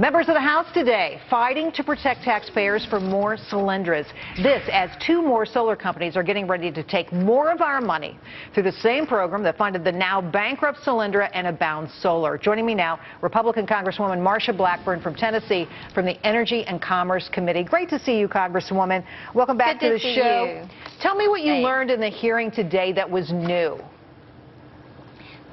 Members of the House today fighting to protect taxpayers from more Solyndras. This as two more solar companies are getting ready to take more of our money through the same program that funded the now bankrupt Solyndra and Abound Solar. Joining me now, Republican Congresswoman Marsha Blackburn from Tennessee from the Energy and Commerce Committee. Great to see you, Congresswoman. Welcome back to the show. Tell me what you learned in the hearing today that was new.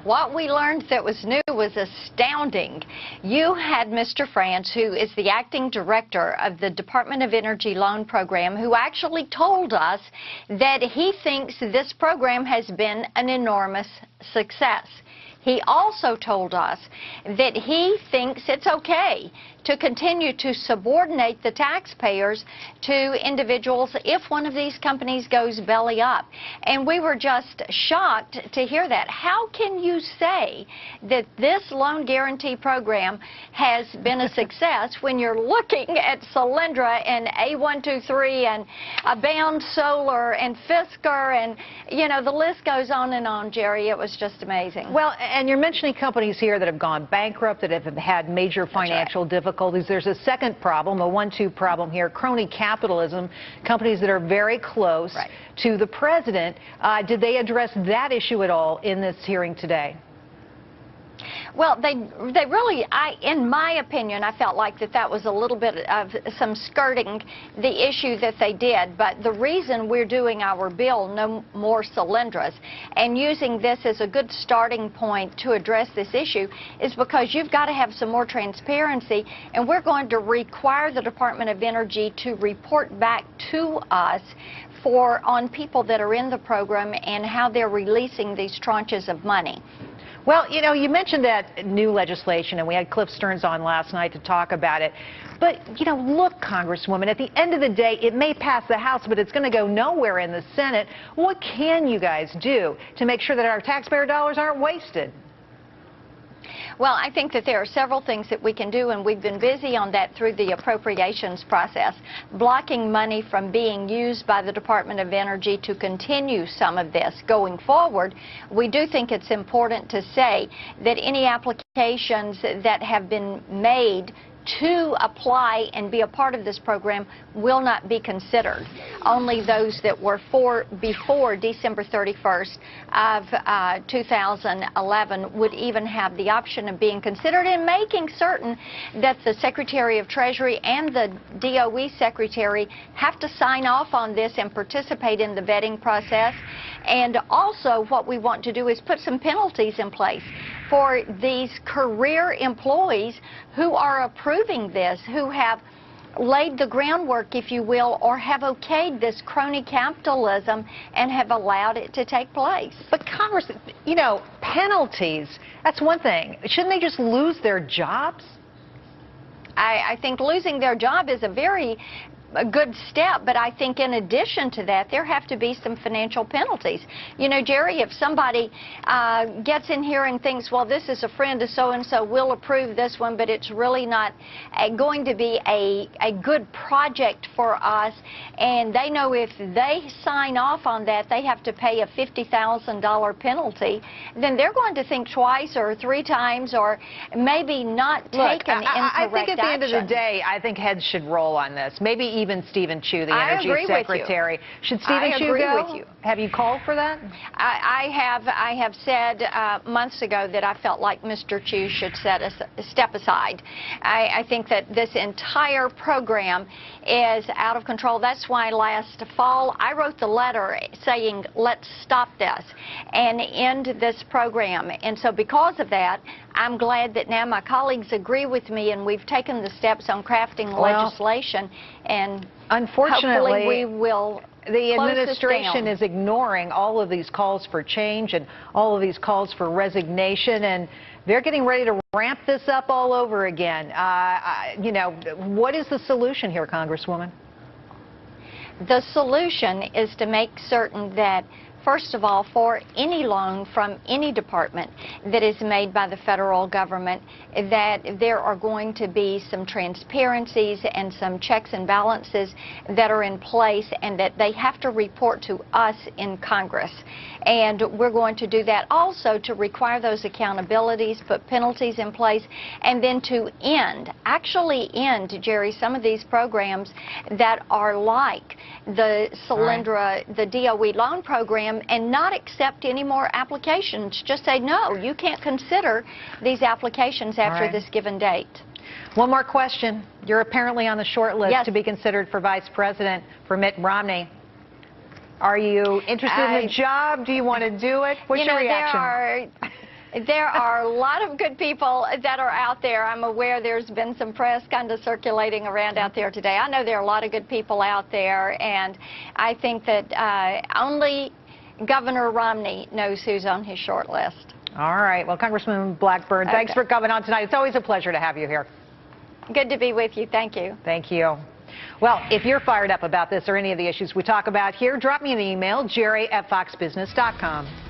What we learned that was new was astounding. You had Mr. France, who is the acting director of the Department of Energy Loan Program, who actually told us that he thinks this program has been an enormous success. He also told us that he thinks it's okay to continue to subordinate the taxpayers to individuals if one of these companies goes belly up. And we were just shocked to hear that. How can you say that this loan guarantee program has been a success when you're looking at Solyndra and A123 and Abound Solar and Fisker and, you know, the list goes on and on, Jerry. It was just amazing. Well, and you're mentioning companies here that have gone bankrupt, that have had major financial difficulties. There's a second problem, a 1-2 problem here, crony capitalism, companies that are very close to the president. Did they address that issue at all in this hearing today? Well, they really, in my opinion, I felt like that was a little bit of some skirting the issue that they did. But the reason we're doing our bill, No More Solyndras, and using this as a good starting point to address this issue is because you've got to have some more transparency, and we're going to require the Department of Energy to report back to us on people that are in the program and how they're releasing these tranches of money. Well, you know, you mentioned that new legislation, and we had Cliff Stearns on last night to talk about it. But, you know, look, Congresswoman, at the end of the day, it may pass the House, but it's going to go nowhere in the Senate. What can you guys do to make sure that our taxpayer dollars aren't wasted? Well, I think that there are several things that we can do, and we've been busy on that through the appropriations process, blocking money from being used by the Department of Energy to continue some of this going forward. We do think it's important to say that any applications that have been made to apply and be a part of this program will not be considered. Only those that were before December 31st of 2011 would even have the option of being considered, and making certain that the Secretary of Treasury and the DOE Secretary have to sign off on this and participate in the vetting process. And also what we want to do is put some penalties in place for these career employees who are approving this, who have laid the groundwork, if you will, or have okayed this crony capitalism and have allowed it to take place. But Congress, you know, penalties, that's one thing. Shouldn't they just lose their jobs? I think losing their job is a good step, but I think in addition to that, there have to be some financial penalties. You know, Jerry, if somebody gets in here and thinks, well, this is a friend of so-and-so, we'll approve this one, but it's really not going to be a good project for us, and they know if they sign off on that, they have to pay a $50,000 penalty, then they're going to think twice or three times, or maybe not take an incorrect action. I think at the end of the day, I think heads should roll on this. Maybe even Stephen Chu, the Energy Secretary. Should Stephen Chu go? Have you called for that? I have said months ago that I felt like Mr. Chu should step aside. I think that this entire program is out of control. That's why last fall I wrote the letter saying, let's stop this and end this program. And so because of that, I'm glad that now my colleagues agree with me, and we've taken the steps on crafting legislation, and unfortunately hopefully we will. The administration is ignoring all of these calls for change and all of these calls for resignation, and they're getting ready to ramp this up all over again. You know, what is the solution here, Congresswoman? The solution is to make certain that first of all, for any loan from any department that is made by the federal government, that there are going to be some transparencies and some checks and balances that are in place, and that they have to report to us in Congress. And we're going to do that also to require those accountabilities, put penalties in place, and then to actually end, Jerry, some of these programs that are like the Solyndra, the DOE loan program, and not accept any more applications. Just say, no, you can't consider these applications after this given date. One more question. You're apparently on the short list to be considered for Vice President for Mitt Romney. Are you interested in the job? Do you want to do it? What's your reaction? There are a lot of good people that are out there. I'm aware there's been some press kind of circulating around out there today. I know there are a lot of good people out there, and I think that only Governor Romney knows who's on his short list. All right. Well, Congressman Blackburn, thanks for coming on tonight. It's always a pleasure to have you here. Good to be with you. Thank you. Thank you. Well, if you're fired up about this or any of the issues we talk about here, drop me an email, jerry@foxbusiness.com.